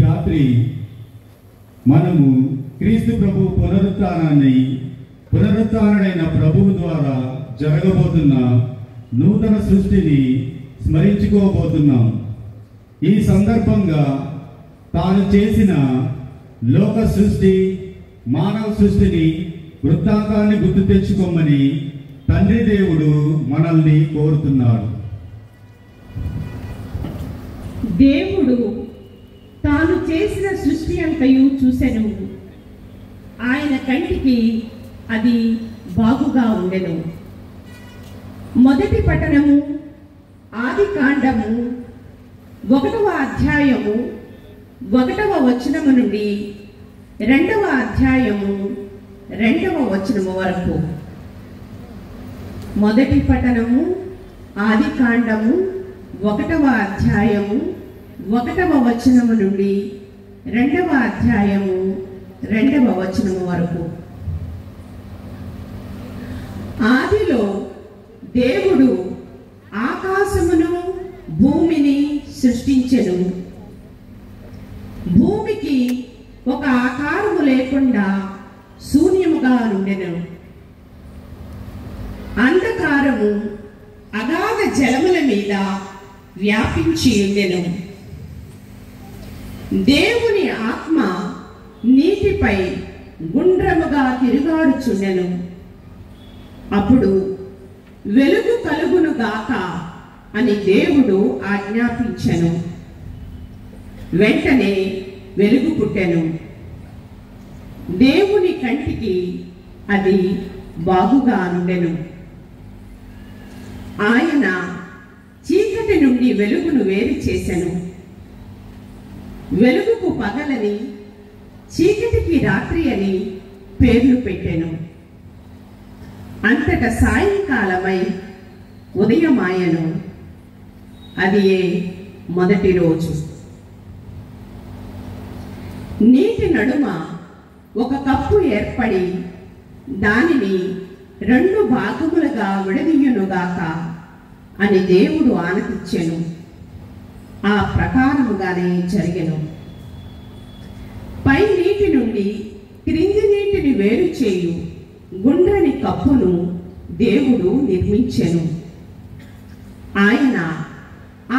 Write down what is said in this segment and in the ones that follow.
రాత్రి మనము క్రీస్తు ప్రభు పునరుత్థానుడైన ప్రభువు ద్వారా జరగబోతున్న నూతన సృష్టిని స్మరించుకోబోతున్నాం. ఈ సందర్భంగా తాను చేసిన లోక సృష్టి, మానవ సృష్టిని వృత్తాంతాన్ని గుర్తు తెచ్చుకోమని తండ్రి దేవుడు మనల్ని కోరుతున్నాడు. దేవుడు తాను చేసిన సృష్టి అంతయు చూసెను, ఆయన కంటికి అది బాగుగా ఉండెను. మొదటి పఠనము ఆదికాండము 1వ అధ్యాయము 1వ వచనము నుండి 2వ అధ్యాయము 2వ వచనము వరకు. మొదటి పఠనము ఆదికాండము 1వ అధ్యాయము 1వ వచనము నుండి 2వ అధ్యాయము 2వ వచనము వరకు. ఆదిలో దేవుడు ఆకాశమును భూమిని సృష్టించెను. భూమికి ఒక ఆకారము లేకుండా శూన్యముగా నుండెను. అంధకారము అగాధ జలముల మీద వ్యాపించి ఉండెను. దేవుని ఆత్మ నీటిపై గుండ్రముగా తిరుగాడుచుండెను. అప్పుడు వెలుగు కలుగును గాక అని దేవుడు ఆజ్ఞాపించెను. వెంటనే వెలుగు పుట్టెను. దేవుని కంటికి అది బాగుగా నుండెను. ఆయన చీకటి నుండి వెలుగును వేరు చేసెను. వెలుగుకు పగలని, చీకటికి రాత్రి అని పేర్లు పెట్టెను. అంతట సాయంకాలమై ఉదయమాయను. అది మొదటి రోజు. నీటి నడుమ ఒక కప్పు ఏర్పడి దానిని 2 భాగములుగా విడదీయునుగాక అని దేవుడు ఆనతిచ్చెను. ఆ ప్రకారముగానే జరిగెను. పై నీటి నుండి క్రింది నీటిని వేరు చేయు గుండ్రని కప్పును దేవుడు నిర్మించెను. ఆయన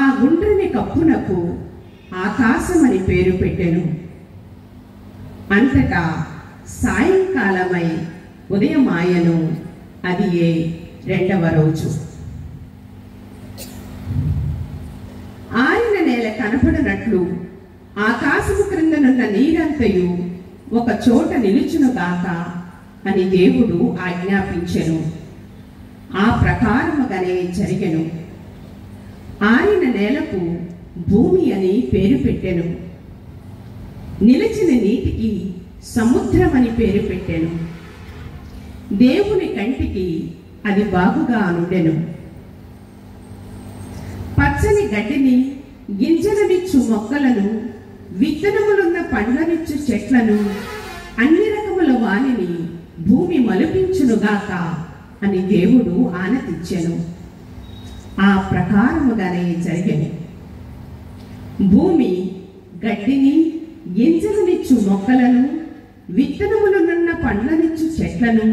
ఆ గుండ్రని కప్పునకు ఆకాశమని పేరు పెట్టెను. అంతటా సాయంకాలమై ఉదయమాయను. అది 2వ రోజు. ఆరిన నేల కనపడినట్లు ఆకాశము క్రిందనున్న నీరంతయు ఒక చోట నిలుచునుగాక అని దేవుడు ఆజ్ఞాపించెను. ఆ ప్రకారముగానే జరిగెను. ఆరిన నేలకు భూమి అని పేరు పెట్టెను. నిలిచిన నీటికి సముద్రమని పేరు పెట్టెను. దేవుని కంటికి అది బాగుగా నుండెను. పచ్చని గడ్డిని, గింజలనిచ్చు మొక్కలను, విత్తనములున్న పండ్లనిచ్చు చెట్లను, అన్ని రకముల వానిని భూమి మలుపించునుగాక అని దేవుడు ఆనతిచ్చెను. ఆ ప్రకారముగానే జరిగెను. భూమి గడ్డిని, గింజలనిచ్చు మొక్కలను, విత్తనములున్న పండ్లనిచ్చు చెట్లను,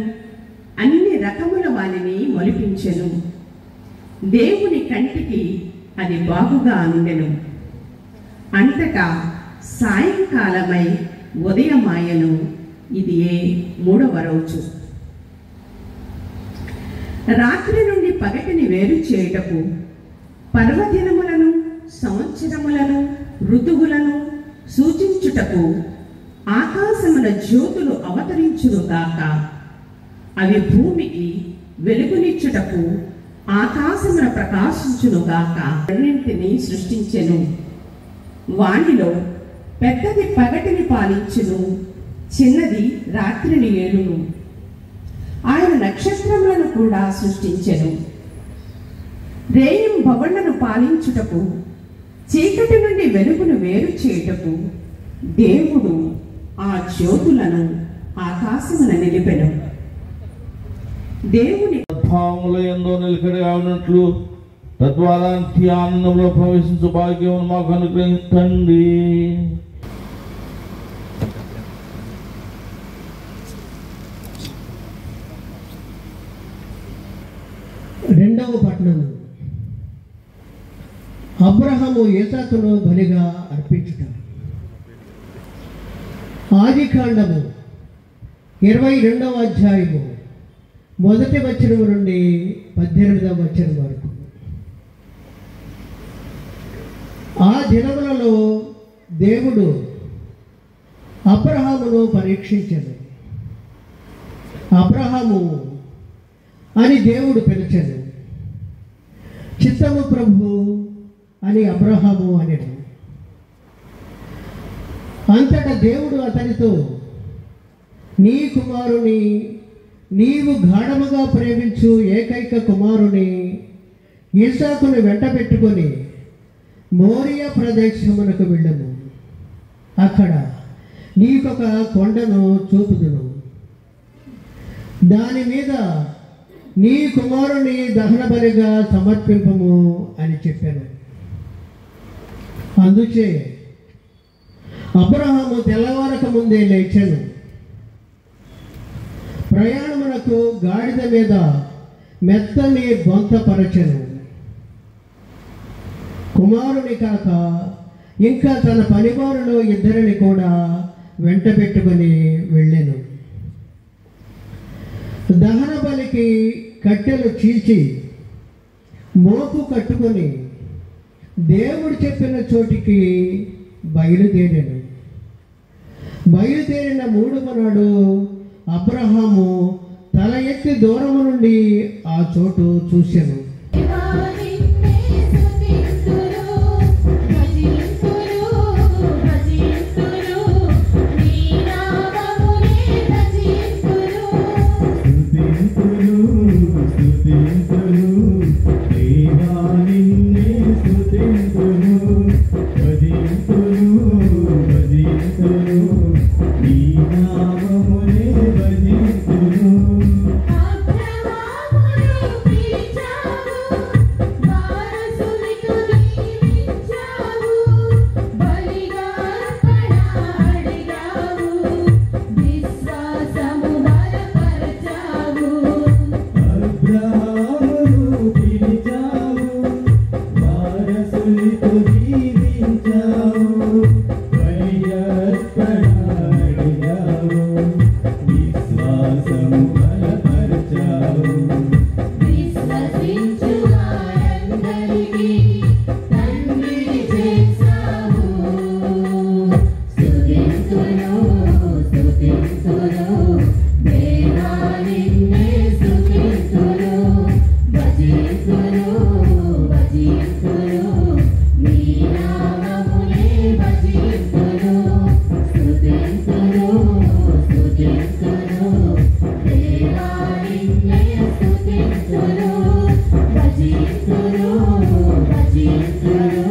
అన్ని రకముల వానిని మొలిపించెను. దేవుని కంటికి అది బాగుగా నుండెను. అంతటా సాయంకాలమై ఉదయమాయను. ఇది 3వ రోజు. రాత్రి నుండి పగటిని వేరు చేయుటకు పర్వదినములను, సంవత్సరములను, ఋతువులను సూచించుటకు ఆకాశముల జ్యోతులు అవతరించునుగాక. అవి భూమికి వెలుగునిచ్చుటకు ఆకాశమున ప్రకాశించునుగాక. అన్నింటినీ సృష్టించెను. వానిలో పెద్దది పగటిని పాలించును, చిన్నది రాత్రిని ఏలును. ఆయన నక్షత్రములను కూడా సృష్టించెను. రేయింబవళ్లను పాలించుటకు, చీకటి నుండి వెలుగును వేరు చేయుటకు దేవుడు ఆ జ్యోతులను ఆకాశమున నిలిపెను. దేవుని ఎందో నిలకడగా ఉన్నట్లు తద్వారా నిత్య ఆనందంలో ప్రవేశించు భాగ్యం మాకు అనుగ్రహించండి. రెండవ పట్టణము. అబ్రహాము ఇస్సాకును బలిగా అర్పించుట. ఆదికాండము 22వ అధ్యాయము 1వ వచనం నుండి 18వ వచనం వరకు. ఆ దినములలో దేవుడు అబ్రహామును పరీక్షించెను. అబ్రహాము అని దేవుడు పిలిచెను. చిత్తము ప్రభు అని అబ్రహాము అనెను. అంతటా దేవుడు అతనితో, నీ కుమారుని, నీవు గాఢముగా ప్రేమించు ఏకైక కుమారుని ఇస్సాకును వెంట పెట్టుకొని మోరియా ప్రదేశమునకు వెళ్ళము. అక్కడ నీకొక కొండను చూపుదును. దాని మీద నీ కుమారుని దహన బలిగా సమర్పింపము అని చెప్పాను. అందుచే అబ్రహాము తెల్లవారక ముందే లేచెను. ప్రయాణమునకు గాడిద మీద మెత్తని బొంతపరచెను. కుమారుని కాక ఇంకా తన పనివారులో 2 కూడా వెంట పెట్టుకొని వెళ్ళెను. దహన బలికి కట్టెలు చీల్చి మోపు కట్టుకొని దేవుడు చెప్పిన చోటికి బయలుదేరాను. బయలుదేరిన 3వ నాడు అబ్రహాము తల ఎత్తి దూరము నుండి ఆ చోటు చూశాను. స్తుతింతును దేవా నిన్నే స్తుతింతును భజింతురు భజింతురు భజింతురు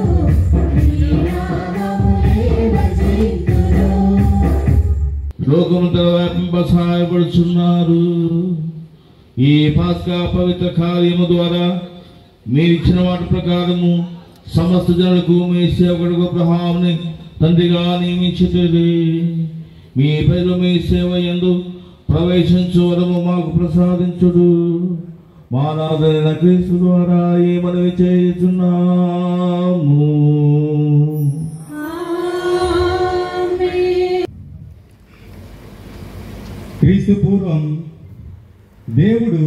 నీ నామమునే భజింతురు. లోకమంతా వ్యాపింప సహాయపడుచున్నారు. ఈ పాస్కా పవిత్ర కార్యము ద్వారా మీరిచ్చిన వాటి ప్రకారము సమస్త జనులకు మీ సేవకుడు అబ్రహాముని తండ్రిగా నియమించుతుంది. మీ ప్రజలు మీ సేవ యందు ప్రవేశించు వరము మాకు ప్రసాదించుడు. మా నాథైన క్రీస్తు ద్వారా ఈ మనవి చేయుచున్నాము. క్రీస్తు పూర్వం దేవుడు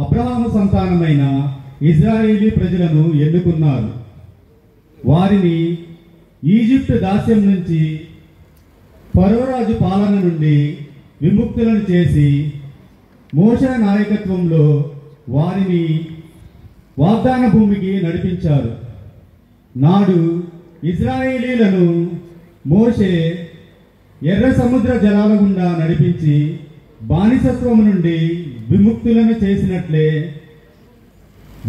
అబ్రహాము సంతానమైన ఇజ్రాయేలీ ప్రజలను ఎన్నుకున్నారు. వారిని ఈజిప్టు దాస్యం నుంచి ఫరోరాజు పాలన నుండి విముక్తులను చేసి మోషే నాయకత్వంలో వారిని వాగ్దాన భూమికి నడిపించారు. నాడు ఇజ్రాయేలీలను మోషే ఎర్ర సముద్ర జలాల గుండా నడిపించి బానిసత్వం నుండి విముక్తులను చేసినట్లే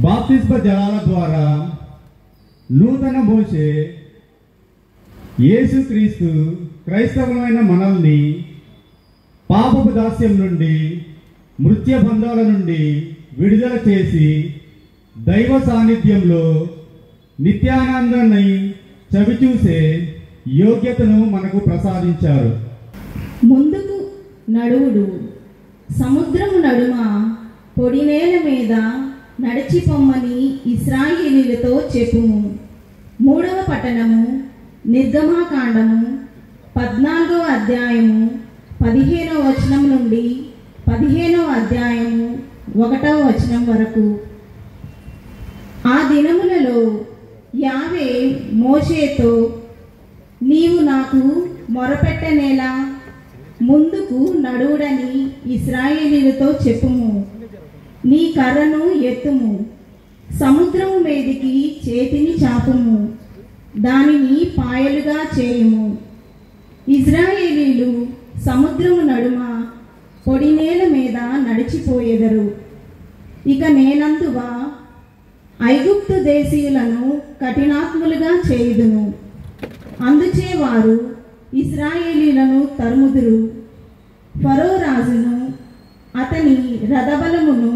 బాప్తిస్మ జలాల ద్వారా నూతన మోషే యేసుక్రీస్తు క్రైస్తవమైన మనల్ని పాపపు దాస్యం నుండి మృత్య బంధాల నుండి విడుదల చేసి దైవ సాన్నిధ్యంలో నిత్యానందాన్ని చవిచూసే యోగ్యతను మనకు ప్రసాదించారు. ముందుకు నడువుడు, సముద్రము నడుమ పొడి నేల మీద నడిచిపొమ్మని ఇశ్రాయేలీయులతో చెప్పుము. 3వ పట్టణము నిర్గమాకాండము 14వ అధ్యాయము 15వ వచనం నుండి 15వ అధ్యాయము 1వ వచనం వరకు. ఆ దినములలో యావే మోషేతో, నీవు నాకు మొరపెట్టనేలా ముందుకు నడువుడని ఇశ్రాయేలీయులతో చెప్పుము. నీ కర్రను ఎత్తుము, సముద్రము మీదికి చేతిని చాపుము, దానిని పాయలుగా చేయుము. ఇశ్రాయేలీయులు సముద్రము నడుమ పొడి నేల మీద నడిచిపోయేదరు. ఇక నేనందువా ఐగుప్తు దేశీయులను కఠినాత్ములుగా చేయుదును. అందుచే వారు ఇశ్రాయేలీయులను తరుముదురు. ఫరో రాజును అతని రథబలమును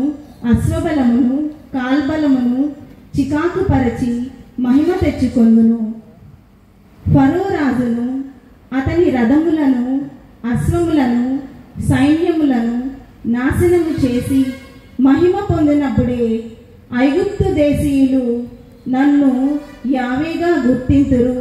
అశ్వబలమును కాల్బలమును చికాకుపరచి మహిమ తెచ్చుకొందును. ఫరో రాజును అతని రథములను అశ్వములను సైన్యములను నాశనము చేసి మహిమ పొందినప్పుడే ఐగుప్తు దేశీయులు నన్ను యావేగా గుర్తింతురు.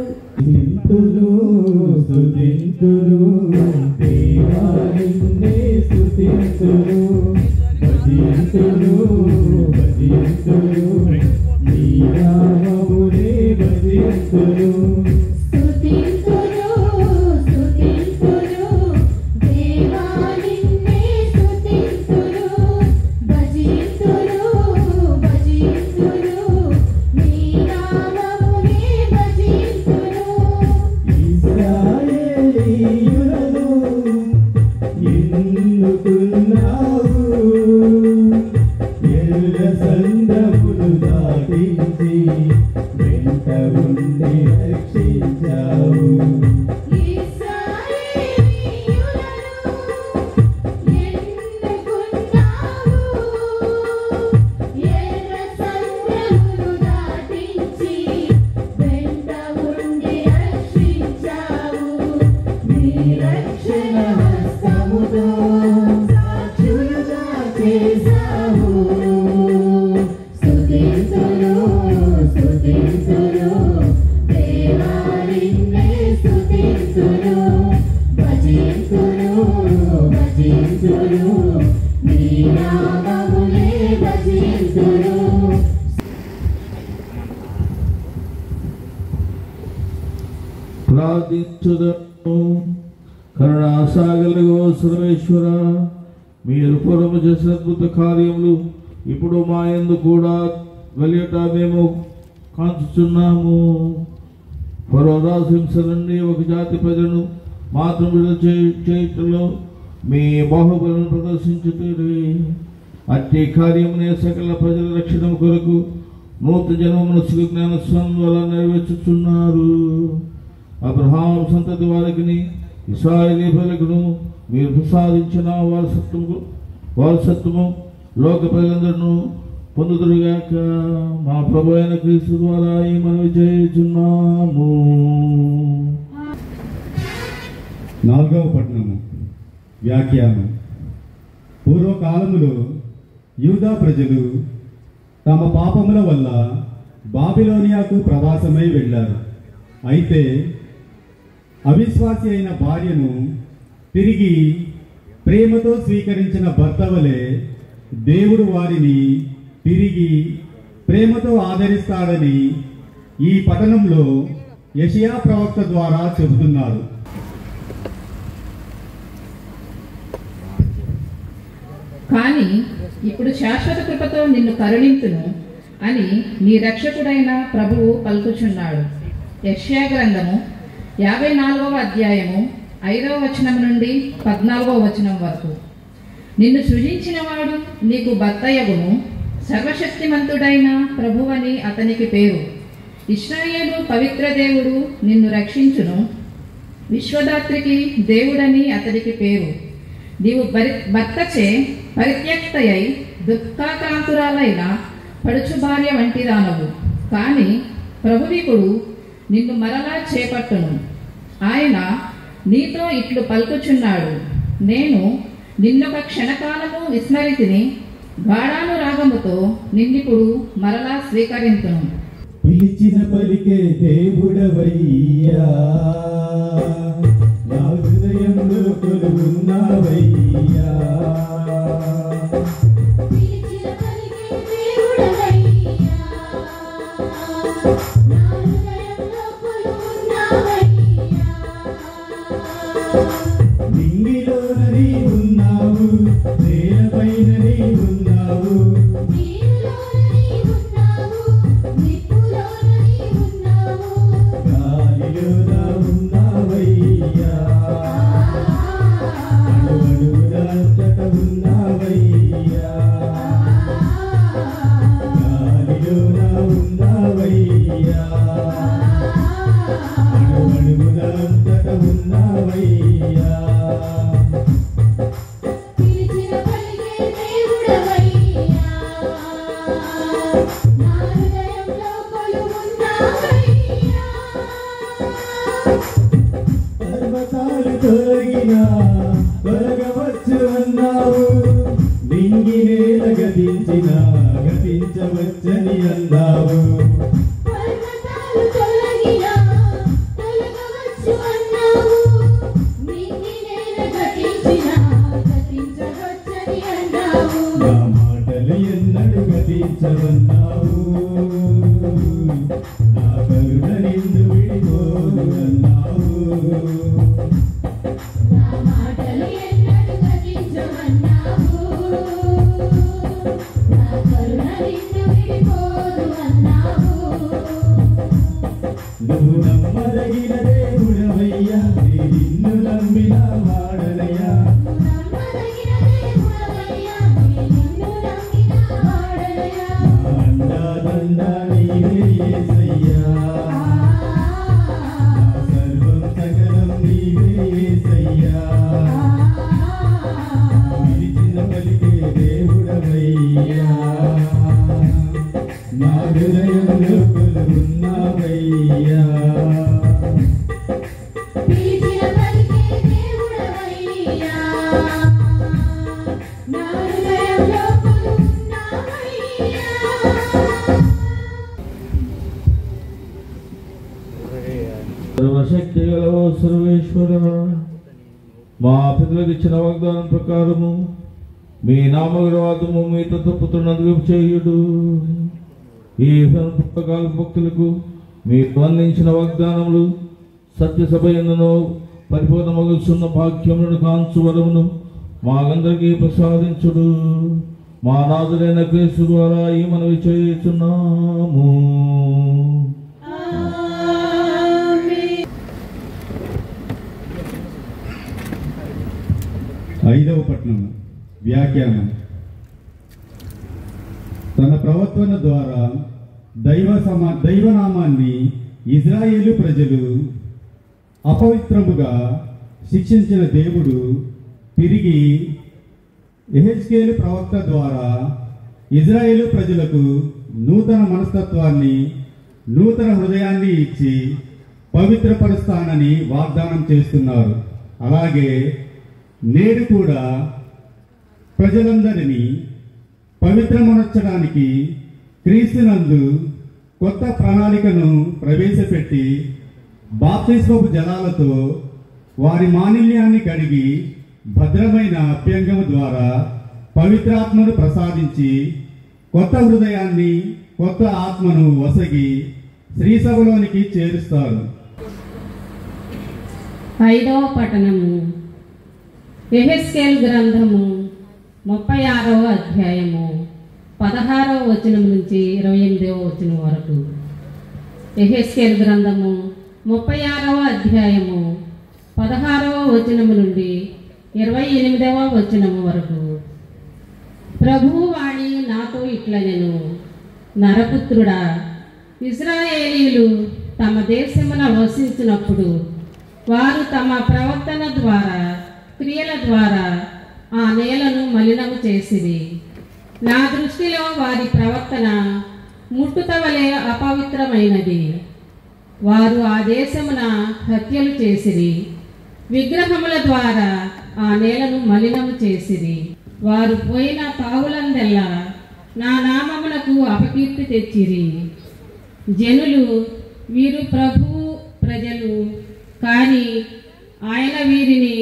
ప్రార్థించుదము. కరుణాసాగరుగు సర్వేశ్వర, మీరు పూర్వము చేసిన అద్భుత కార్యములు ఇప్పుడు మా యందు కూడా వెలియట మేము కాంచుచున్నాము. ఫరో రాజు హింస నుండి ఒక జాతి ప్రజలను మాత్రం విడుదల చేయుటలో మీ బాహుబలను ప్రదర్శించుతుంది. అట్టి కార్యమునే సకల ప్రజల రక్షణ కొరకు నూతన జన్మమును జ్ఞానస్వామి ద్వారా నెరవేర్చుచున్నారు. అబ్రహాం సంతతి వారికి ఇశ్రాయేలు ప్రజలకును మీరు ప్రసాదించిన వారసత్వము లోక ప్రజలందరూ పొందుదురుగాక. మా ప్రభు అయిన క్రీస్తు ద్వారా ఈ మనవి చేయుచున్నాము. 4వ పట్టణము వ్యాఖ్యానం. పూర్వకాలములో యూదా ప్రజలు తమ పాపముల వల్ల బాబిలోనియాకు ప్రవాసమై వెళ్ళారు. అయితే అవిశ్వాసి అయిన భార్యను తిరిగి ప్రేమతో స్వీకరించిన భర్త వలె దేవుడు వారిని తిరిగి ప్రేమతో ఆదరిస్తాడని ఈ పట్టణంలో యెషయా ప్రవక్త ద్వారా చెబుతున్నారు. కానీ ఇప్పుడు శాశ్వత కృపతో నిన్ను కరుణింతును అని నీ రక్షకుడైన ప్రభువు పలుకుచున్నాడు. యెషయా గ్రంథము 54వ అధ్యాయము 5వ వచనం నుండి 14వ వచనం వరకు. నిన్ను సృజించినవాడు నీకు భర్తయగును, సర్వశక్తిమంతుడైన ప్రభువని అతనికి పేరు. ఇశ్రాయేలు పవిత్ర దేవుడు నిన్ను రక్షించును, విశ్వదాత్రికి దేవుడని అతనికి పేరు. నీవు భర్తచే పరిత్యక్తయై దుఃఖాక్రాంతురాలైన పడుచు భార్య వంటి దానవు. కానీ ప్రభువికుడు నిన్ను మరలా చేపట్టును. ఆయన నీతో ఇట్లు పలుకుచున్నాడు, నేను నిన్నొక క్షణకాలము విస్మరితిని, గాఢానురాగముతో నిన్నిప్పుడు మరలా స్వీకరింతును. పిలిచిన పలికే దేవుడవయ్యా, నా హృదయంలో కొలువున్నావయ్యా. నింగిలోన నీ ఉన్నావు, నేలపైన నీ ఉన్నావు, గాలిలోన ఉన్నావయ్యా, అడుగడుగున అంతట ఉన్నావయ్యా, గాలిలోన ఉన్నావయ్యా, అడుగడుగున అంతట ఉన్నావయ్యా. పర్వతాలు తొలగినా తొలగవచ్చు అన్నావు, నింగి నేల గతించినా గతించవచ్చని అన్నావు. నా మాటలు ఎన్నడు గతించవన్నావు, నా కరుణ నిన్ను విడిపోదు అన్నావు. నువ్వు నమ్మదగిన దేవుడవయ్యా, నిన్ను నమ్మిన వాడనయ్యా. అండాదండా నీవే యేసయ్యా, నా సర్వం సకలం నీవే యేసయ్యా. పిలిచిన పలికే దేవుడవయ్యా, నా హృదయంలో కొలువున్నావయ్యా. సర్వశక్తి గల సర్వేశ్వర, మా పితరులకు ఇచ్చిన వాగ్దానం ప్రకారము మీ నామగౌరవాదము మీ తత్వపుత్రునందుకు చేయుడు. ఈ పుస్తకాల భక్తులకు మీకు అందించిన వాగ్దానములు సత్యసభ యందును పరిపూర్ణమగుచున్న భాగ్యములను కాంచు వరమును మాకందరికీ ప్రసాదించుడు. మా నాథుడైన క్రీస్తు ద్వారా ఈ మనవి చేయుచున్నాము. 5వ పట్టణము వ్యాఖ్యానం. తన ప్రవర్తన ద్వారా దైవనామాన్ని ఇజ్రాయేలు ప్రజలు అపవిత్రముగా శిక్షించిన దేవుడు తిరిగి యెహెజ్కేలు ప్రవక్త ద్వారా ఇజ్రాయేలు ప్రజలకు నూతన మనస్తత్వాన్ని, నూతన హృదయాన్ని ఇచ్చి పవిత్రపరుస్తానని వాగ్దానం చేస్తున్నారు. అలాగే నేడు కూడా ప్రజలందరినీ పవిత్రమనర్చడానికి క్రీస్తునందు కొత్త ప్రణాళికను ప్రవేశపెట్టి బాప్తిస్మపు జలాలతో వారి మాలిన్యాన్ని కడిగి భద్రమైన అభ్యంగము ద్వారా పవిత్రాత్మను ప్రసాదించి కొత్త హృదయాన్ని, కొత్త ఆత్మను వసగి శ్రీసభలోనికి చేరుస్తారు. 5వ పఠనము యెహెజ్కేలు గ్రంథము 36వ అధ్యాయము 16వ వచనం నుంచి 28వ వచనం వరకు. యెహెజ్కేలు గ్రంథము 36వ అధ్యాయము 16వ వచనం నుండి 28వ వచనం వరకు. ప్రభువు వాణి నాతో ఇట్లనెను, నరపుత్రుడా, ఇశ్రాయేలీయులు తమ దేశమున వసించినప్పుడు వారు తమ ప్రవర్తన ద్వారా, క్రియల ద్వారా ఆ నేలను మలినము చేసిరి. నా దృష్టిలో వారి ప్రవర్తన ముట్టుత వలె అపవిత్రమైనది. వారు ఆ దేశమున హత్యలు చేసిరి, విగ్రహముల ద్వారా ఆ నేలను మలినము చేసిరి. వారు పోయిన తావులందెల్లా నా నామమునకు అపకీర్తి తెచ్చిరి. జనులు, వీరు ప్రభువు ప్రజలు, కానీ ఆయన వీరిని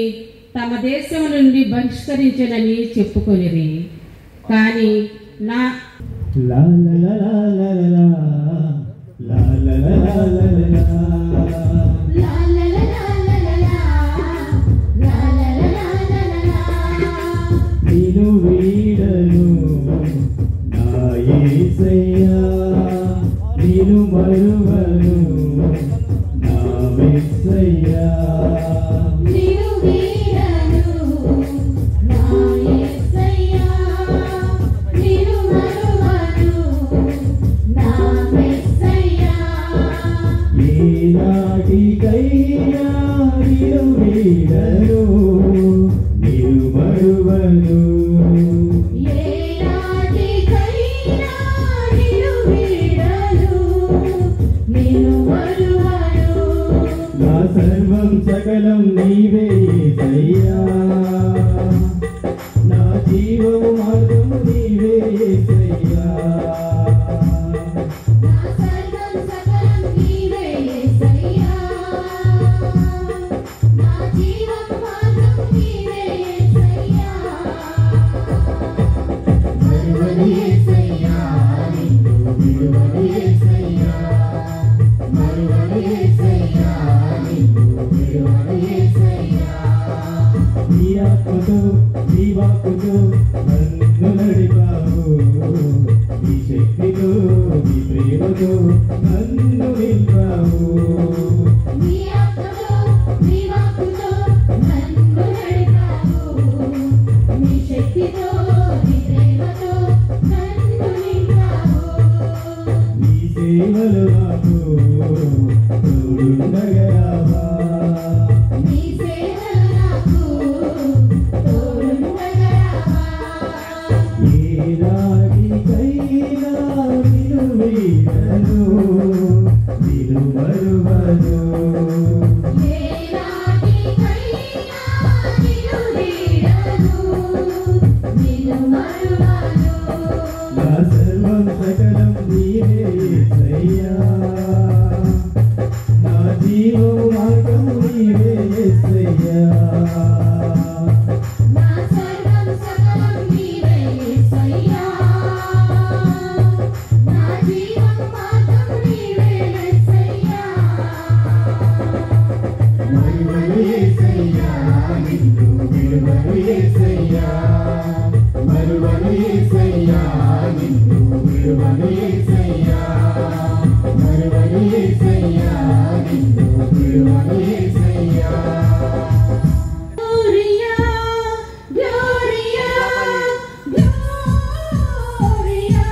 తమ దేశం నుండి బహిష్కరించనని చెప్పుకొనిరి. కానీ నా నిను వీడను నా యేసయ్యా, నిను మరువను నా మెస్సయ్యా. నిను వీడను నా యేసయ్యా, నిను మరువను నా మెస్సయ్యా. ఏనాటికైనా నిను వీడను, నిను మరువను. ఏనాటికైనా నిను వీడను, నిను మరువను. నా సర్వం సకలం నీవే యేసయ్యా, నా జీవము మార్గము నీవే యేసయ్యా. నా సర్వం సకలం నీవే యేసయ్యా, నా జీవం మార్గం నీవే యేసయ్యా. మరువను యేసయ్యా, నిన్ను విడువను యేసయ్యా, మరువను యేసయ్యా, నిన్ను విడువను యేసయ్యా. నీ ఆత్మతో నీ వాక్కుతో నన్ను నడిపావు, నీ శక్తితో నీ ప్రేమతో నన్ను నింపావు. నీ ఆత్మతో నీ వాక్కుతో నన్ను నడిపావు, నీ శక్తితో నీ ప్రేమతో నన్ను నింపావు. నీ సేవలు నాకు తోడుండగరావా, నీ సేవలు నాకు తోడుండగరావా. ఏనాటికైనా నిన్ను వీడను, నిన్ను మరువను. ఏనాటికైనా నిన్ను వీడను, నిన్ను మరువను. నా సర్వం సకలం నీవే యేసయ్యా, నా జీవం మార్గం నీవే యేసయ్యా. నా సర్వం సకలం నీవే యేసయ్యా, నా జీవం మార్గం నీవే యేసయ్యా. మరువను యేసయ్యా, నిన్ను విడువను యేసయ్యా, మరువను యేసయ్యా, నిన్ను విడువను యేసయ్యా, మరువను యేసయ్యా, నిన్ను విడువను యేసయ్యా. Gloria, Gloria, Gloria.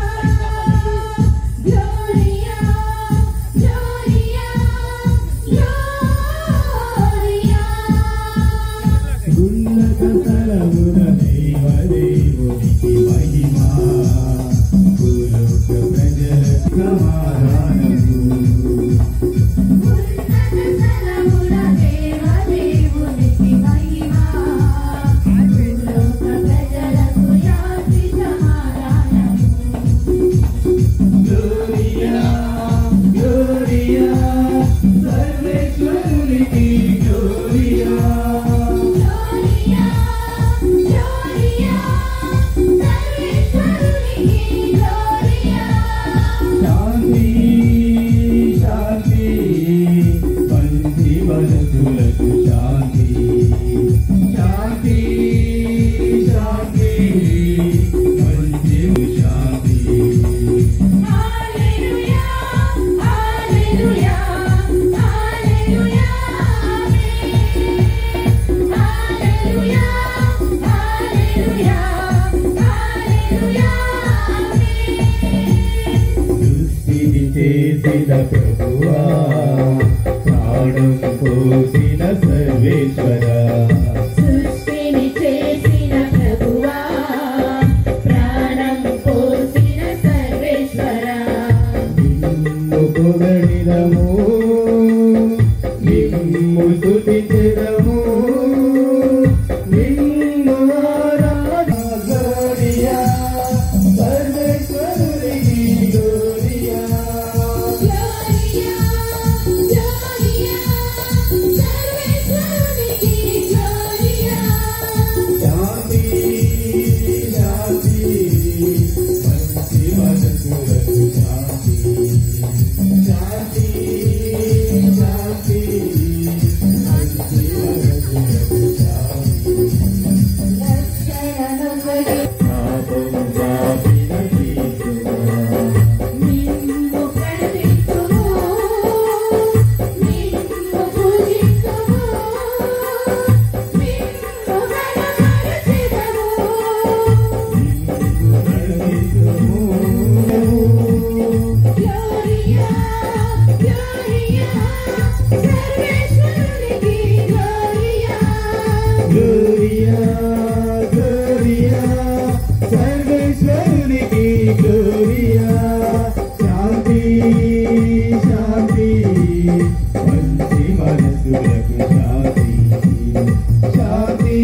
పుట్టిన ప్రభువా ప్రాణం పోసిన సర్వేశ్వర సృష్టిని చేసిన ప్రభువా ప్రాణం పోసిన సర్వేశ్వర నిన్ను పొగడినము నిన్ను స్తుతించెదము నిన్ను ఆరాధించెదము సర్వేశ్వరునికి గ్లోరియా గ్లోరియా గ్లోరియా సర్వేశ్వరునికి గ్లోరియా శాంతి శాంతి మంచి మనసులకు శాంతి శాంతి శాంతి మంచి మనసులకు శాంతి రక్షణనొకటి పాపం పాపిన జీవితమా నిన్ను ప్రణమిత్తుము నిన్ను పూజిత్తుము నిన్ను గణపరచెదము గ్లోరియా గ్లోరియా సర్వేశ్వరునికి గ్లోరియా గ్లోరియా గ్లోరియా సర్వేశ్వరునికి గ్లోరియా శాంతి శాంతి మంచి మనసులకు శాంతి శాంతి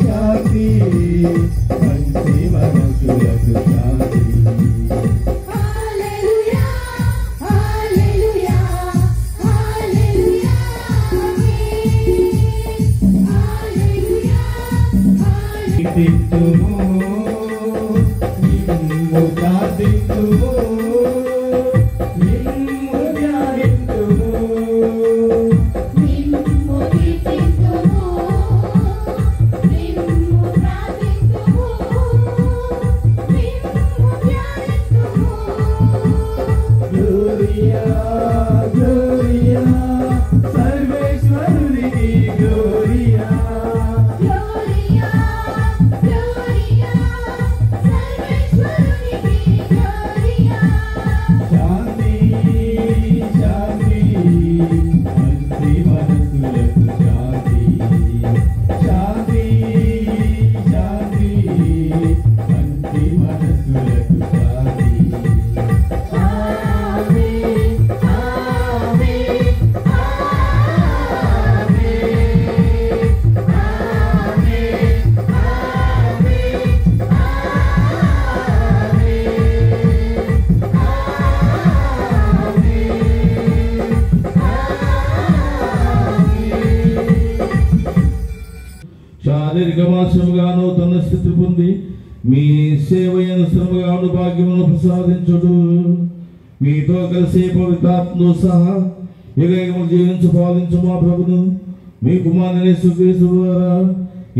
శాంతి మంచి మనసులకు శాంతి హల్లెలూయా హల్లెలూయా హల్లెలూయా హల్లెలూయా కీర్తింతుము నిన్ను ప్రార్థింతుము నిన్ను ధ్యానింతుము నిన్ను కీర్తింతుము నిన్ను ప్రార్థింతుము నిన్ను ధ్యానింతుము గ్లోరియా గ్లోరియా సర్వేశ్వరునికి గ్లోరియా గ్లోరియా గ్లోరియా సర్వేశ్వరునికి గ్లోరియా శాంతి శాంతి మంచి మనసులకు శాంతి శాంతి శాంతి మంచి మనసులకు శాంతి ఆమేన్ ఆమేన్ శారీరక మాసముగాను తన స్థితి పొంది మీ సేవయను శ్రమగాను భాగ్యమును ప్రసాదించుడు మీతో కలిసి పవిత్రాత్మతో సహా యుగయుగములు జీవించు పాలించు మా ప్రభును మీ కుమారుని యేసుక్రీస్తు ద్వారా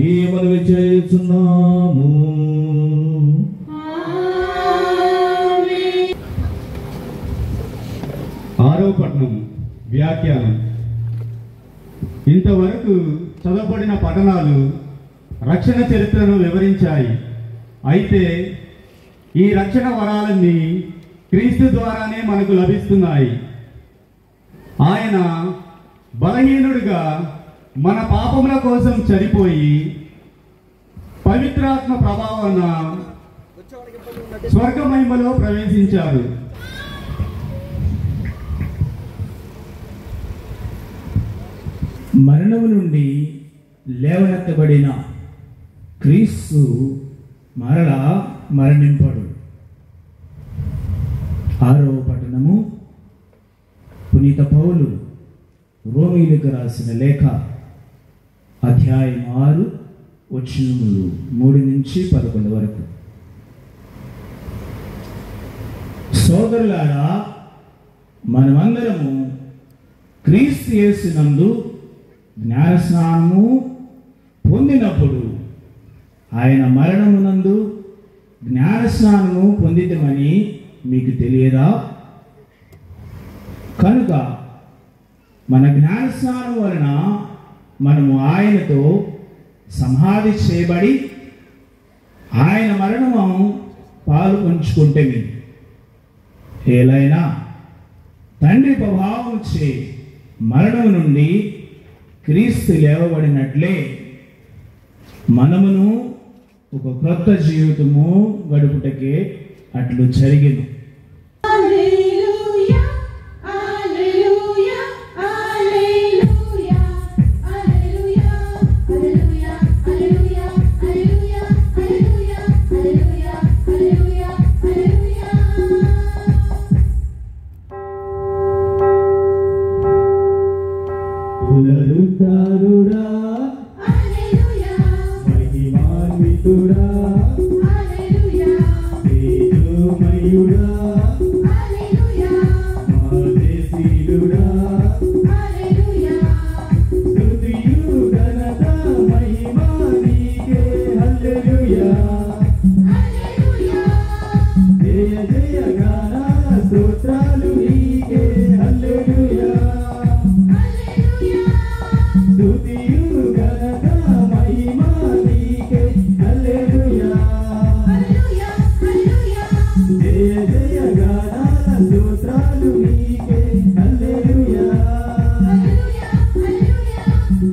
ఈ మనవి చేయుచున్నాము. ఆరో పట్నం వ్యాఖ్యానం. ఇంతవరకు చదవబడిన పఠనాలు రక్షణ చరిత్రను వివరించాయి. అయితే ఈ రక్షణ వరాలన్నీ క్రీస్తు ద్వారానే మనకు లభిస్తున్నాయి. ఆయన బలహీనుడిగా మన పాపముల కోసం చనిపోయి పవిత్రాత్మ ప్రభావాన స్వర్గ మహిమలో ప్రవేశించారు. మరణము నుండి లేవనెత్తబడిన క్రీస్తు మరలా మరణింపడు. ఆరో పట్టణము పునీత పౌలు రోమీయులకు రాసిన లేఖ అధ్యాయం 6 వచనములు 3 నుంచి 11 వరకు. సోదరులారా, మనమందరము క్రీస్తు యేసునందు జ్ఞానస్నానము పొందినప్పుడు ఆయన మరణమునందు జ్ఞానస్నానము పొందితమని మీకు తెలియదా? కనుక మన జ్ఞానస్నానం వలన మనము ఆయనతో సమాధి చేయబడి ఆయన మరణము పాలు పంచుకుంటేమి. ఏలైనా తండ్రి ప్రభావం చే మరణం నుండి క్రీస్తు లేవబడినట్లే మనమును ఒక కొత్త జీవితము గడుపుటకే అట్లు జరిగింది. Alleluia, alleluia, alleluia, alleluia, alleluia, alleluia, alleluia, alleluia, alleluia, alleluia, alleluia. పునరుద్ధారుడా Alleluia, మహిమాన్వితుడా alleluia, తేజోమయుడా alleluia, మాదేశీయుడా alleluia. స్తుతియు ఘనత మహిమా నీకే హల్లెలూయా జయ జయ గాన స్తోత్రాలు నీకే హల్లెలూయా స్తుతియు ఘనత మహిమా నీకే హల్లెలూయా జయ జయ గాన స్తోత్రాలు నీకే హల్లెలూయా హల్లెలూయా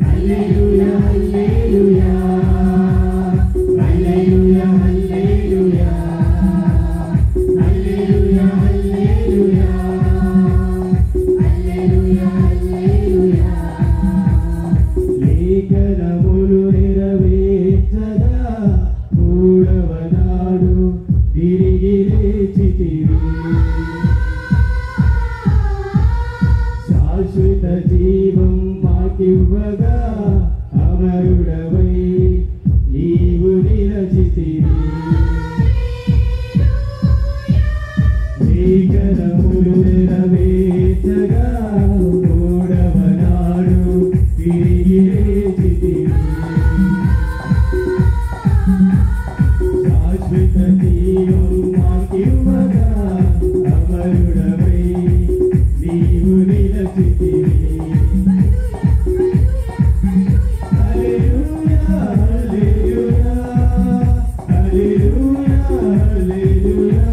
హల్లెలూయా హల్లెలూయా హల్లెలూయా హల్లెలూయా హల్లెలూయా హల్లెలూయా లేఖనములు నెరవేర్చగా మూడవనాడు తిరిగి లేచితివి శాశ్వత జీవం మాకివ్వగా అమరుడవై నీవు నిలచితివి లేఖనములు నెరవేర్చగా మూడవనాడు తిరిగి లేచితివి శాశ్వత జీవం మాకివ్వగా అమరుడవై నీవు నిలచితివి హల్లెలూయా హల్లెలూయా హల్లెలూయా హల్లెలూయా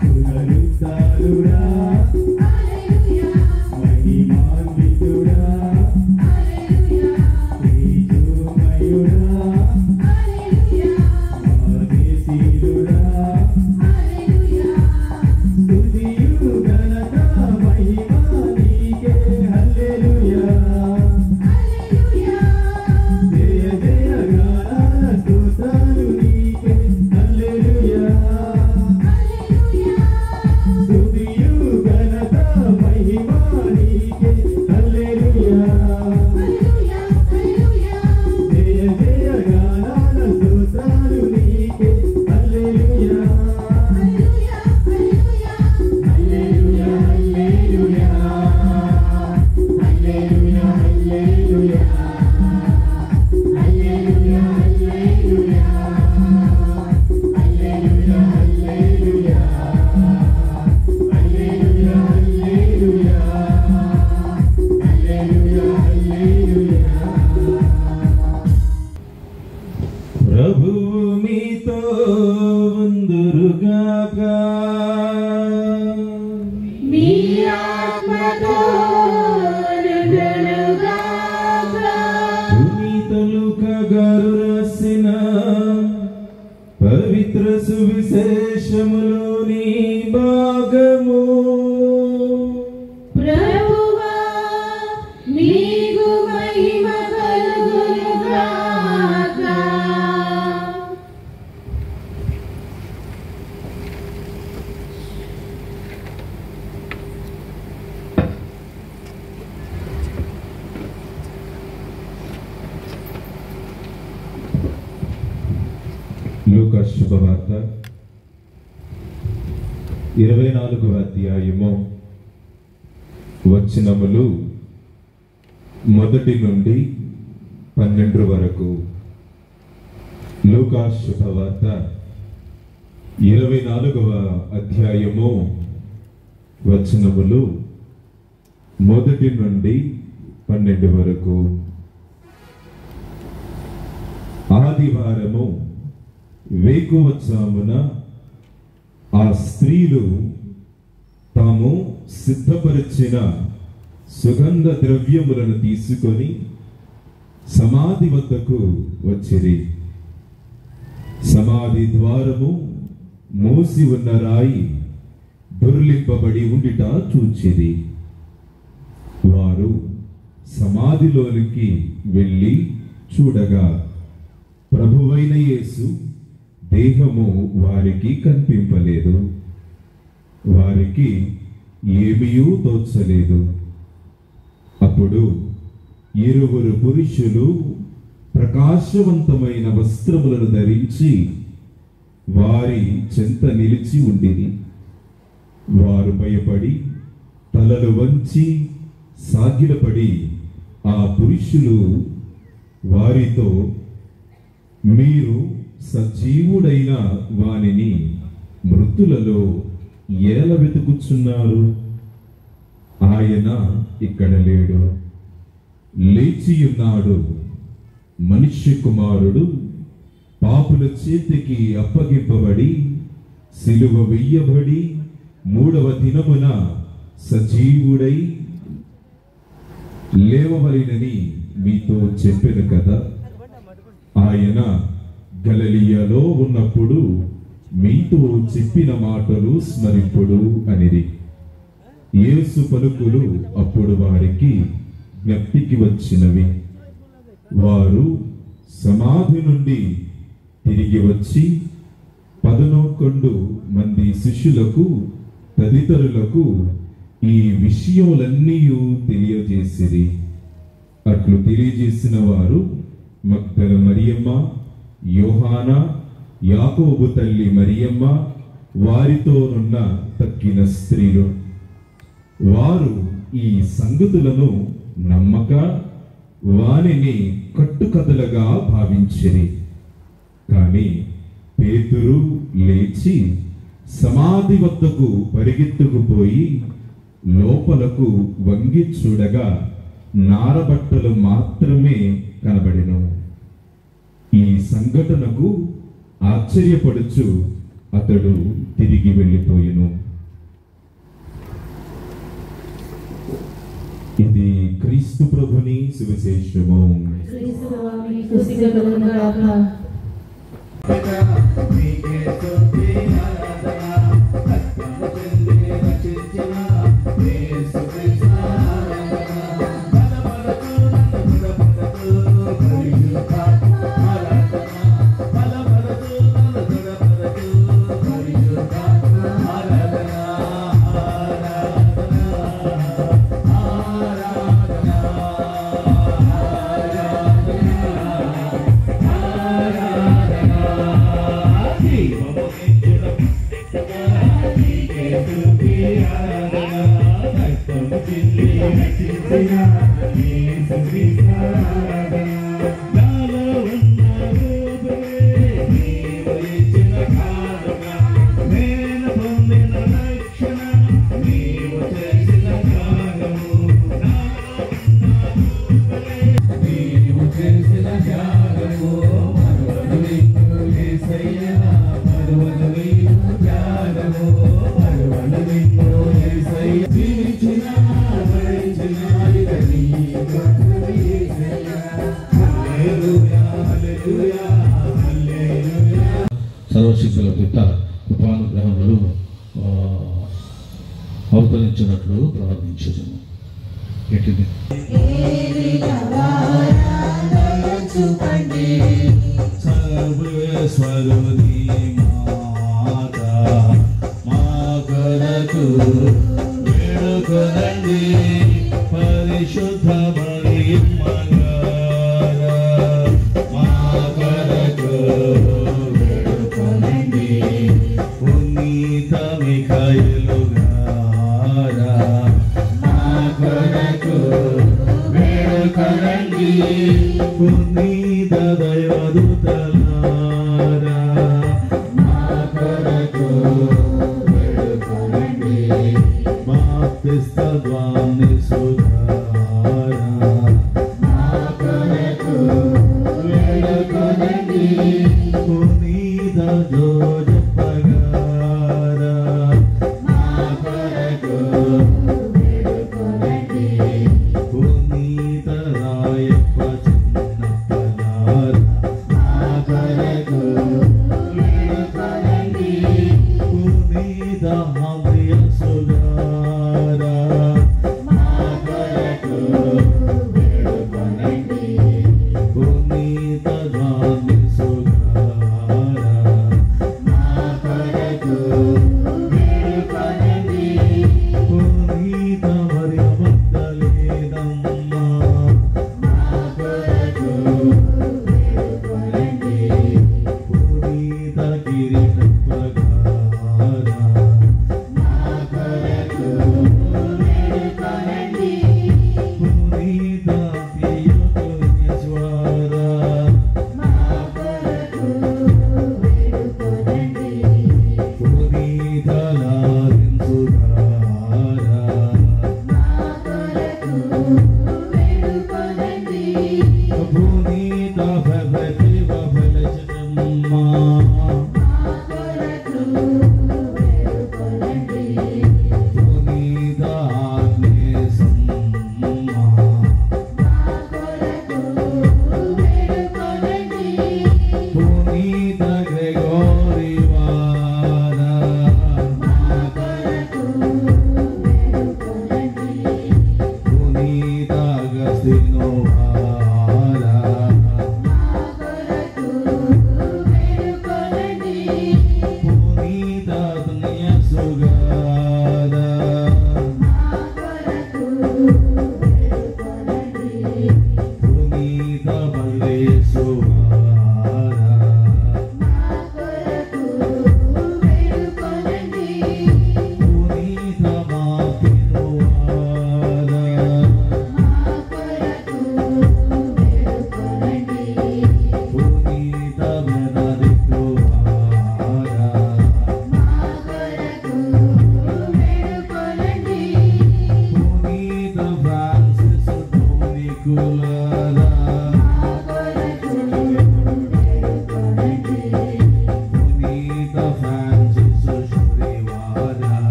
పునరుద్ధారుడా మహిమాన్వితుడా తేజోమయుడా మాదేశీయుడా స్తుతియు ఘనత మహిమా నీకే హల్లెలూయా జయ జయ గాన స్తోత్రాలు నీకే హల్లెలూయా స్తుతియు ఘనత మహిమా నీకే హల్లెలూయా జయ జయ గాన స్తోత్రాలు నీకే హల్లెలూయా హల్లెలూయా హల్లెలూయా హల్లెలూయా హల్లెలూయా హల్లెలూయా హల్లెలూయా హల్లెలూయా హల్లెలూయా హల్లెలూయా హల్లెలూయా హల్లెలూయా ప్రభువు మీతో ఉందురుగాక మీ ఆత్మతోనుగాక పునీత లూకా గారు రాసిన పవిత్ర సువిశేషములోని భాగము. ప్రభువా మీకు మహిమ కలుగునుగాక. లూకా శుభవార్త 24వ అధ్యాయము వచనములు 1 నుండి 12 వరకు. లూకా శుభవార్త 24వ అధ్యాయము వచనములు 1 నుండి 12 వరకు. ఆదివారము వేకువజామున ఆ స్త్రీలు తాము సిద్ధపరిచిన సుగంధ ద్రవ్యములను తీసుకొని సమాధి వద్దకు వచ్చిరి. సమాధి ద్వారము మూసి ఉన్న రాయి దొర్లింపబడి ఉండిట చూచిరి. వారు సమాధిలోనికి వెళ్ళి చూడగా ప్రభువైన యేసు దేహము వారికి కనిపింపలేదు. వారికి ఏమీయూ తోచలేదు. అప్పుడు 2 పురుషులు ప్రకాశవంతమైన వస్త్రములను ధరించి వారి చెంత నిలిచి ఉండిరి. వారు భయపడి తలలు వంచి సాగిలపడి ఆ పురుషులు వారితో, మీరు సజీవుడైన వానిని మృతులలో ఎలా వెతుకుచున్నారు? ఆయన ఇక్కడ లేడు, లేచియున్నాడు. మనుష్య కుమారుడు పాపుల చేతికి అప్పగింపబడి సిలువ వెయ్యబడి 3వ దినమున సజీవుడై లేవవలెనని మీతో చెప్పెను కదా. ఆయన గలిలయలో ఉన్నప్పుడు మీతో చెప్పిన మాటలు స్మరింపుడు అనిరి. యేసు పలుకులు అప్పుడు వారికి జ్ఞప్తికి వచ్చినవి. వారు సమాధి నుండి తిరిగి వచ్చి 11 మంది శిష్యులకు తదితరులకు ఈ విషయములన్నీ తెలియజేసిరి. అట్లు తెలియజేసిన వారు మగ్దల మరియమ్మ, యోహానా, యాకోబు తల్లి మరియమ్మ, వారితోనున్న తక్కిన స్త్రీలు. వారు ఈ సంగతులను నమ్మక వానిని కట్టుకథలుగా భావించిరి. కాని పేతురు లేచి సమాధి వద్దకు పరిగెత్తుకుపోయి లోపలకు వంగి చూడగా నారబట్టలు మాత్రమే కనబడెను. ఈ సంఘటనకు ఆశ్చర్యపడుచు అతడు తిరిగి వెళ్ళిపోయెను. ఇది క్రీస్తు ప్రభుని సువిశేషము. సర్వశక్తుల పిత కృపానుగ్రహములు అవతరించినట్లు ప్రార్థించుము. ఎట్టిది సర్వేశ్వరుని మాత మా కొరకు వేడుకొనండి. పరిశుద్ధ మరియమ్మ మా కొరకు వేడుకొనండి. పునీత మిఖాయిలు మా కొరకు వేడుకొనండి. పునీత దైవదూతల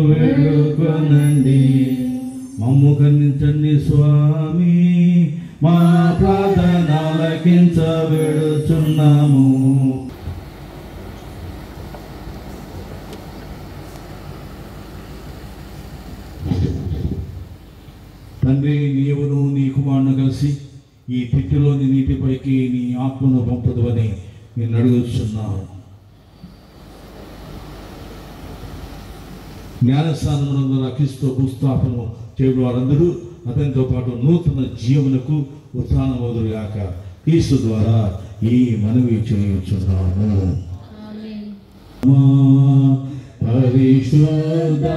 వేడుకొనండి. మమ్ము కరుణించండి స్వామి, మా ప్రార్థన ఆలకించ వేడుచున్నాము. తండ్రి, నీవును నీ కుమారుని కలిసి ఈ తిట్టిలోని నీటిపైకి నీ ఆత్మను పంపదు అని నేను అడుగుతున్నాను. జ్ఞానస్థానమునందు క్రీస్తు భూస్థాపనము చేయడం వారందరూ అతనితో పాటు నూతన జీవనకు ఉత్థానమవుదురుగాక. క్రీస్తు ద్వారా ఈ మనవి చేయుచున్నాము. పరిశుద్ధాత్మ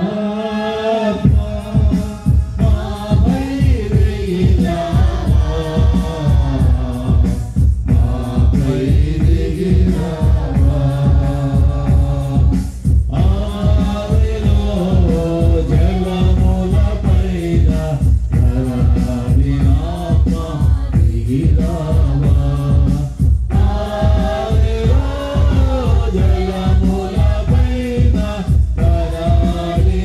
జలముల పైన కరాలి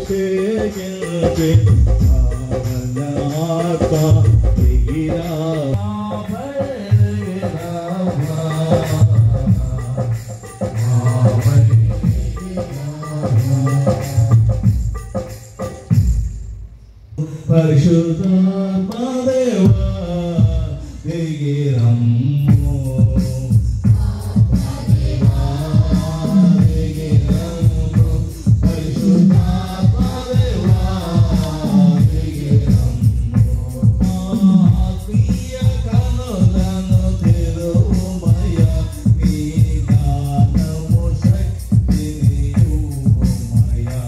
అభిషేకించి ఆత్మ దిగిరా పరిశుద్ధాత్మదేవా దిగిరమ్ము పరిశుద్ధాత్మదేవా దిగిరమ్ము ఆత్మీయ కనులను తెరువుమయ్యా నీ జ్ఞానము శక్తిని చూపుమయ్యా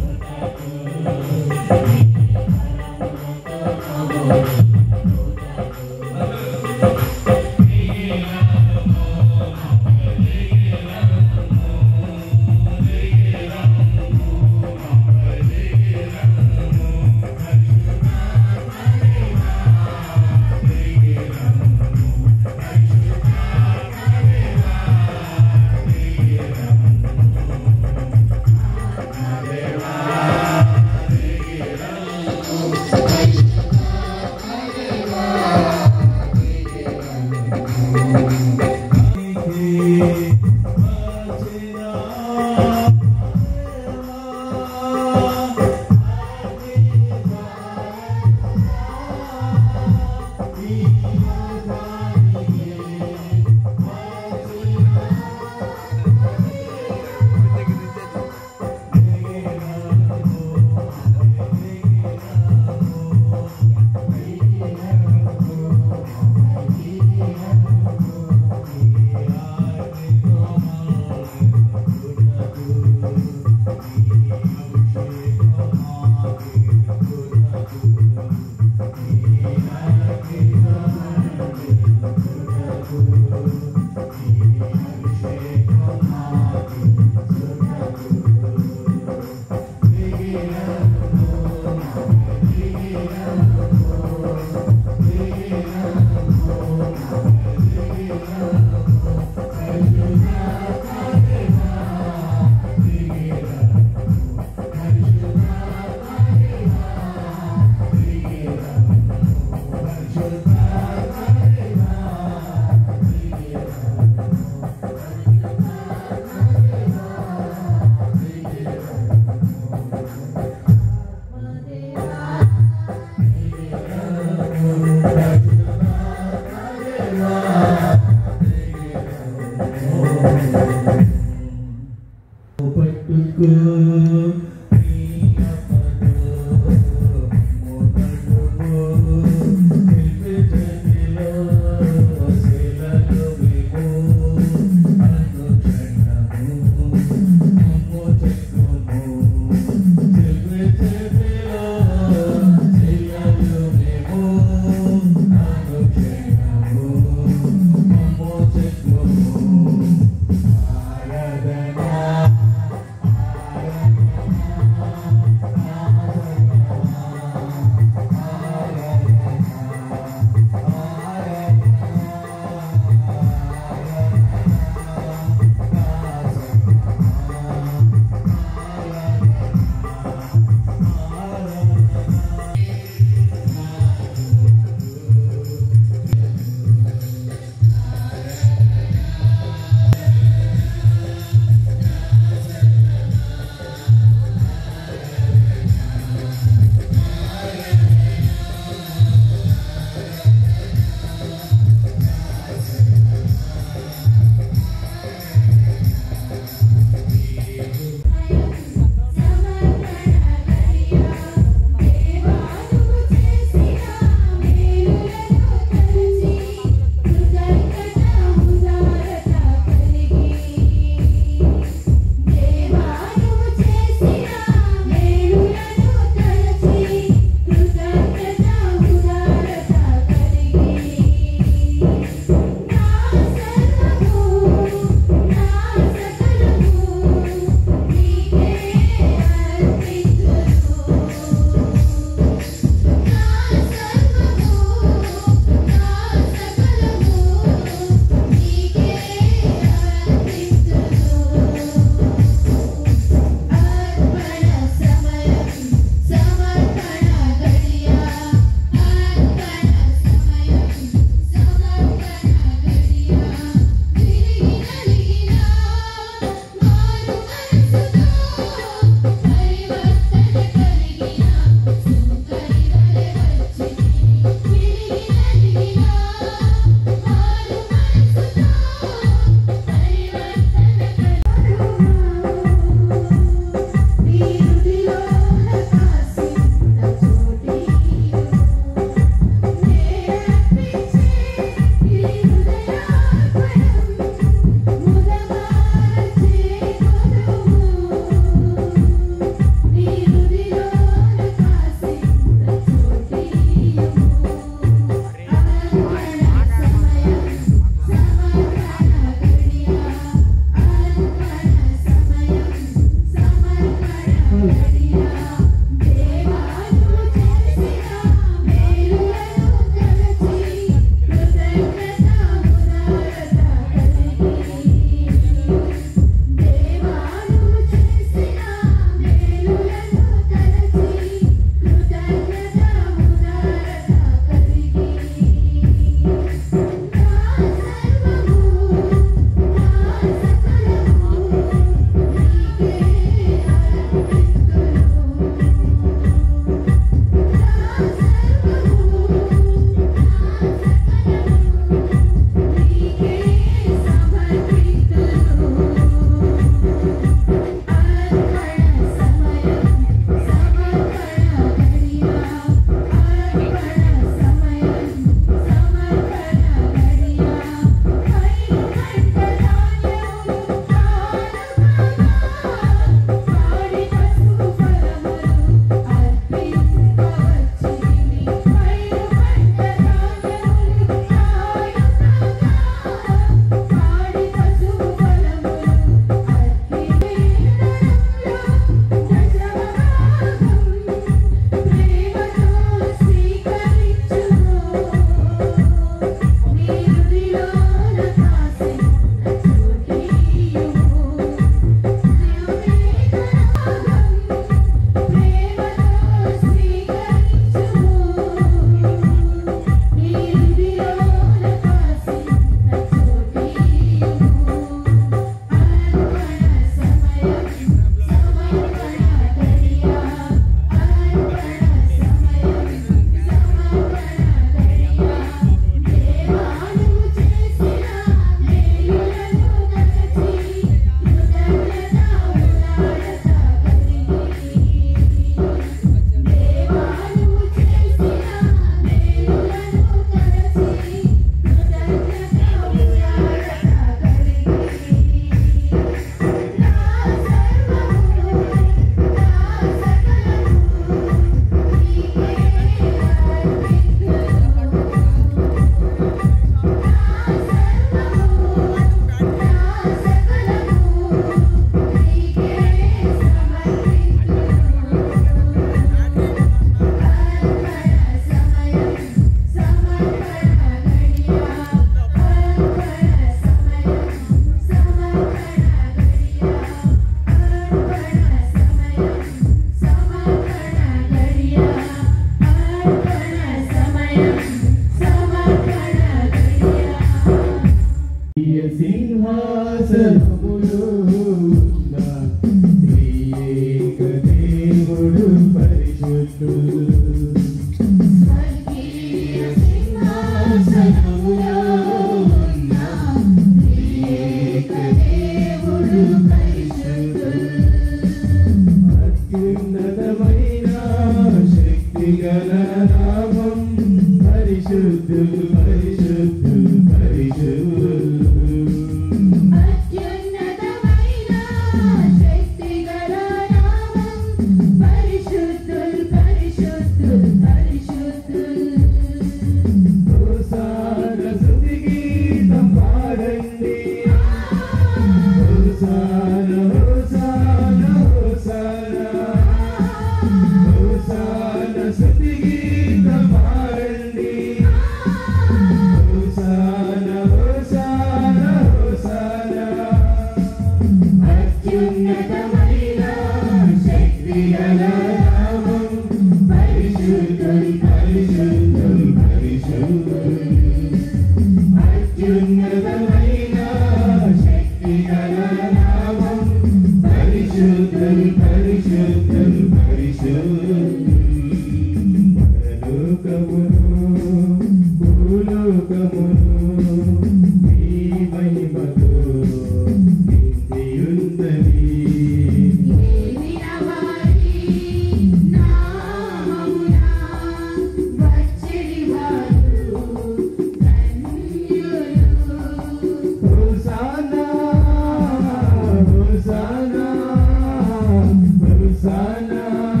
Hosanna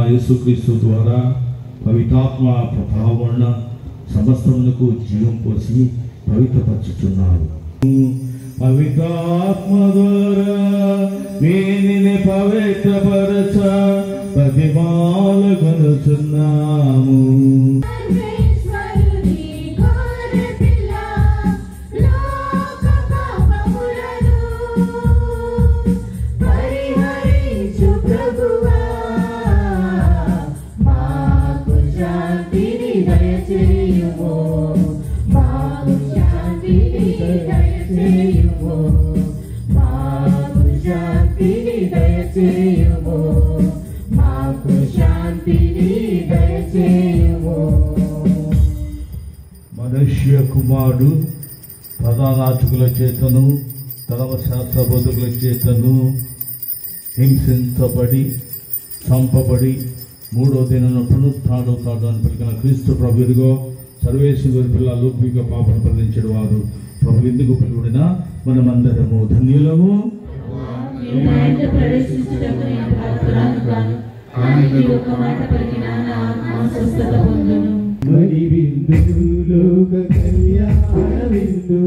యేసుక్రీస్తు ద్వారా పవిత్రాత్మ ప్రభావం వలన సమస్తమునకు జీవం పోసి పవిత్రపరచుచున్నారు. పవిత్రాత్మ ద్వారా వీనిని పవిత్రపరచ ప్రతిమాలగొనుచున్నాము. మనుష్య కుమారుడు ప్రధానార్చకుల చేతను ధర్మశాస్త్ర బోధకుల చేతను హింసించబడి చంపబడి మూడో దినం పునరుత్థానవుతాడు అని పలికిన క్రీస్తు ప్రభు ఇదిగో సర్వేశ్వరి పిల్లలు మీకు పాపను ప్రకటించడం వారు ప్రభు ఎందుకు పిలువడినా మనమందరము ధన్యులము. మరి విందులో కళ్యాణ విందు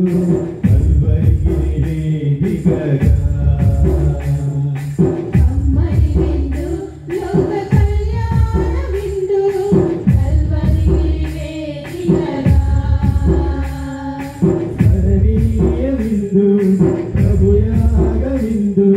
ప్రభుయాగ విందు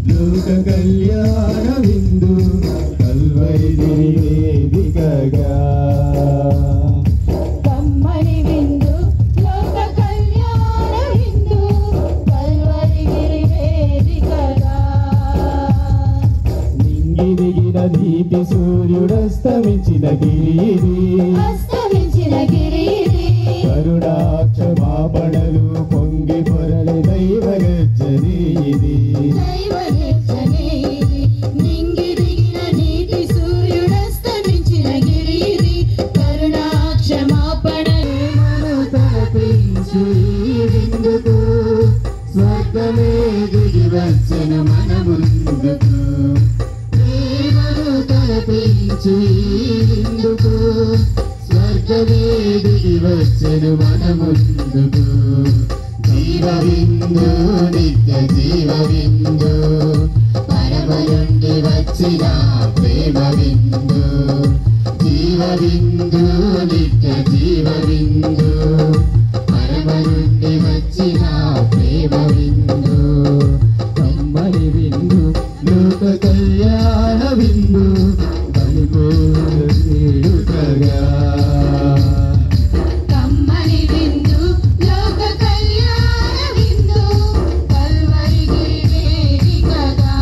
లోక కళ్యాణ విందు కల్వరి వేదికగా కమ్మని విందు లోక కళ్యాణ విందు కల్వరి వేదికగా నింగి దిగిన దీపి సూర్యుడస్తమించిన గిరిది కరుణాక్షమాపణలు పొంగి పొరలి దైవ గర్జనే ఇది నింగి దిగిన నీటి సూర్యుడస్తమించిన గిరిది కరుణాక్షమాపణలు తలపించు ఈ విందుకు స్వర్గమే దిగి వచ్చెన మన ముందుకు ప్రేమను తలపించు ఈ విందుకు స్వర్గమే దిగి వచ్చెను మన ముందుకు జీవ విందు నిత్య జీవ విందు పరమ నుండి వచ్చిన ప్రేమ విందు జీవ విందు నిత్య జీవ విందు పరమ నుండి వచ్చిన ప్రేమ విందు కమ్మని విందు లోక కళ్యాణ విందు కమ్మని విందు లోక కళ్యాణ విందు కల్వరి వేదికగా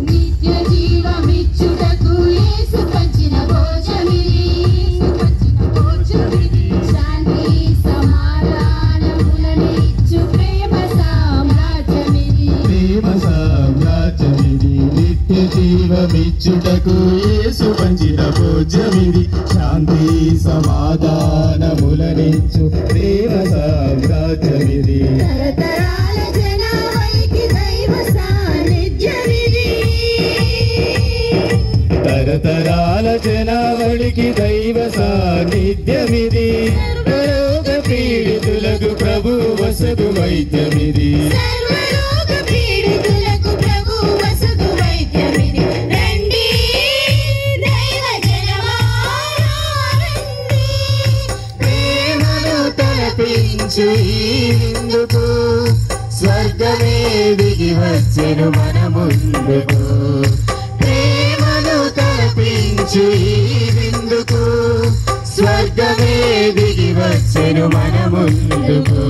నిత్య జీవమిచ్చుటకు యేసు పంచిన భోజమిది శాంతి సమాధానములనిచ్చు ప్రేమ సామ్రాజ్యమిది నిత్య జీవమిచ్చుటకు యేసు పంచిన భోజమిది శాంతి సమాధానములనిచ్చు ప్రేమ సామ్రాజ్యమిది తరతరాల జనావళికి దైవ సాన్నిధ్యమిది తరతరాల జనావళికి దైవ సాన్నిధ్యమిది రోగ పీడితులకు ప్రభు వసదు వైద్యమిది సర్వరోగ పీడితులకు ప్రభు వసగు వైద్యమిది రండి దైవ జనమా తలపించు ఈ విందుకు స్వర్గమే దిగి వచ్చెను మన ముందుకు ప్రేమను తలపించు ఈ విందుకు స్వర్గమే దిగి వచ్చెను మన ముందుకు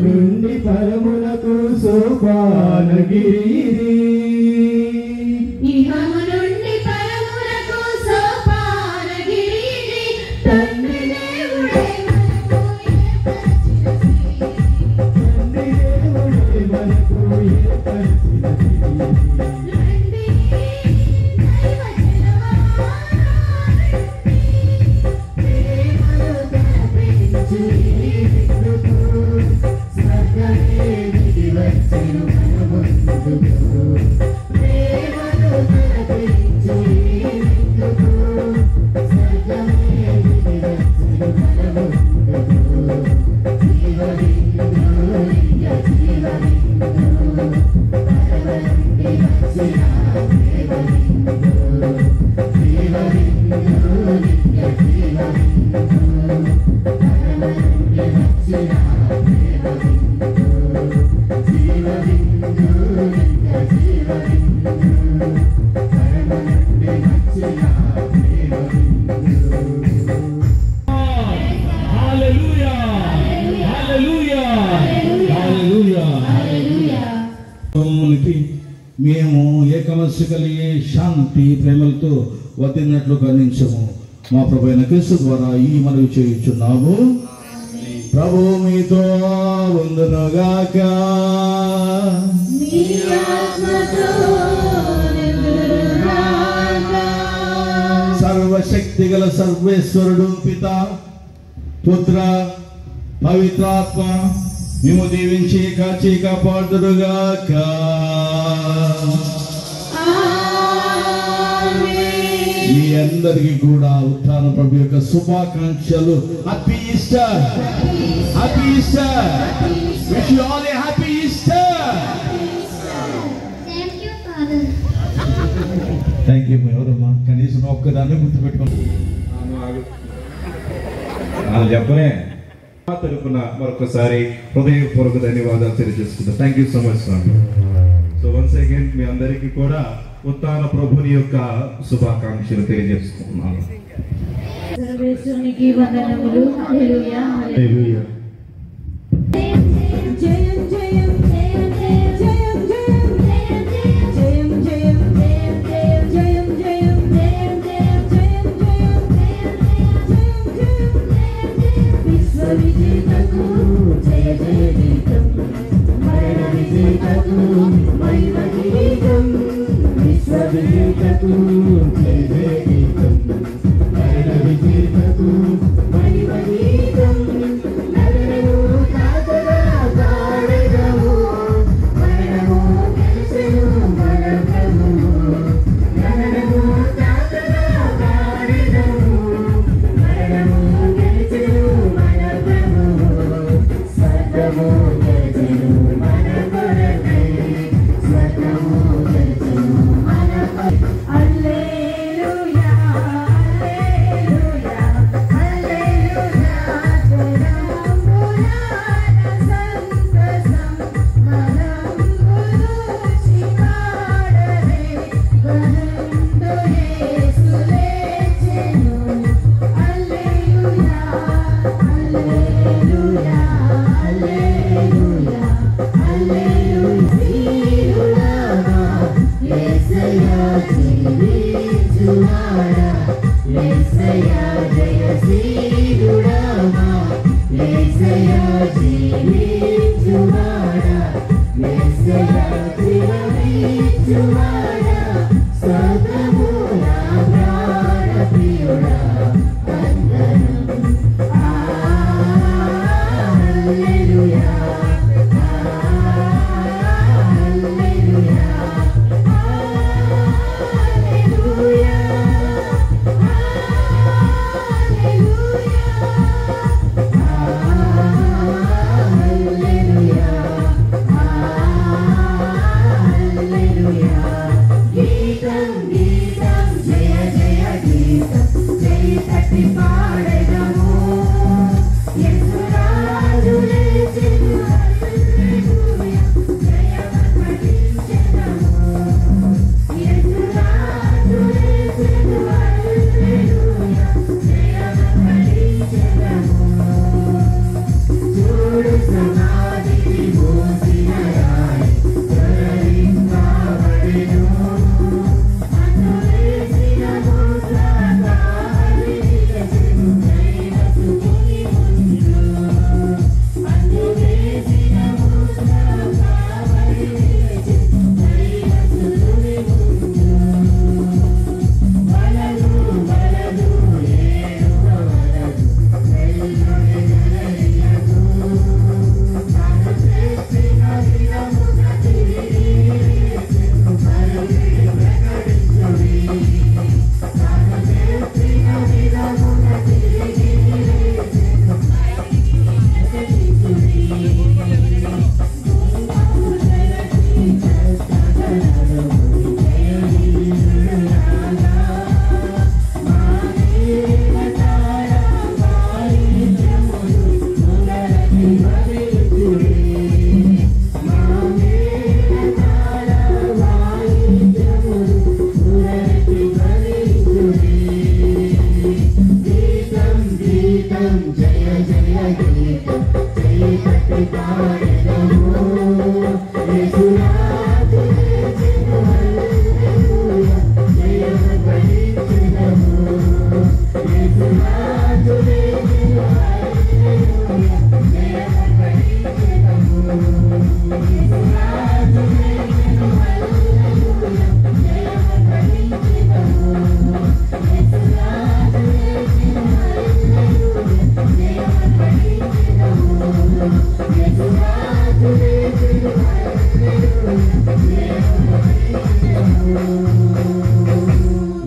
నుండి పరములకు సోపానగిరి ఇహము నుండి పరములకు సోపానగిరి తండ్రి దేవుడే మనకు ఏర్పరిచిన రండి దైవ జనవారు ప్రేమను తలపించు ఈ విందుకు స్వర్గమే దిగి వచ్చెను మన ముందుకు ప్రేమను తలపించు ఈ విందుకు స్వర్గమే దిగి వచ్చెను మన ముందుకు జీవ విందు నిత్య జీవ విందు పరమ నుండి వచ్చిన దేవ విందు జీవ విందు నిత్య జీవ విందు పరమ నుండి వచ్చిన దేవ విందు జీవ విందు నిత్య జీవ విందు పరమ నుండి వచ్చిన దేవ విందు హల్లెలూయా హల్లెలూయా హల్లెలూయా మనకి మేము ఏకమస్సు కలిగి శాంతి ప్రేమలతో వర్తినట్లు కరుణించము మా ప్రభు అయిన క్రీస్తు ద్వారా ఈ మనవి చేయుచున్నాము ప్రభు మీతో ఉండునుగాక నీ ఆత్మతో నిండునుగాక. సర్వశక్తి గల సర్వేశ్వరుడు పిత పుత్ర పవిత్రాత్మ మేము దీవించి కాచి కాపాడుదురుగాక మీ అందరికీ కూడా ఉత్థాన ప్రభు యొక్క శుభాకాంక్షలు. Happy Easter, happy Easter, wish you all a happy Easter. Thank you, Father. Thank you. ఎవరమ్మా కనీసం ఒక్కదాన్ని గుర్తుపెట్టుకోండి. చెప్పనే తరపున మరొకసారి హృదయపూర్వక ధన్యవాదాలు తెలియజేసుకుంటాం. థ్యాంక్ యూ సో మచ్ స్వామి. సో వన్స్ అగైన్ మీ అందరికీ కూడా ఉత్థాన ప్రభుని యొక్క శుభాకాంక్షలు తెలియజేసుకుంటున్నాను. సర్వేశ్వరునికి వందనములు. హల్లెలూయా హల్లెలూయా. జయం జయం జయం జయం జయం జయం జయం జయం జయం జయం విశ్వ విజేతకు జయ జయ గీతం మరణ విజేతకు మహిమ గీతం విశ్వ విజేతకు జయ జయ గీతం మరణ విజేతకు మహిమ గీతం నగరము కాతగా పాడెదము మరణము గెలిచెను మన ప్రభువు నగరము కాతగా పాడెదము మరణము గెలిచెను మన ప్రభువు స్వర్గము గెలిచెను మన కొరకై స్వర్గము గెలిచెను మన కొరకై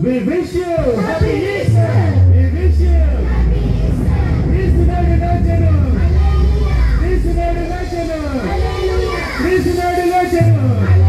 We wish you Happy Easter. We wish you Happy Easter. Krishnudu Rajanu. Krishnudu Rajanu. Krishnudu Rajanu.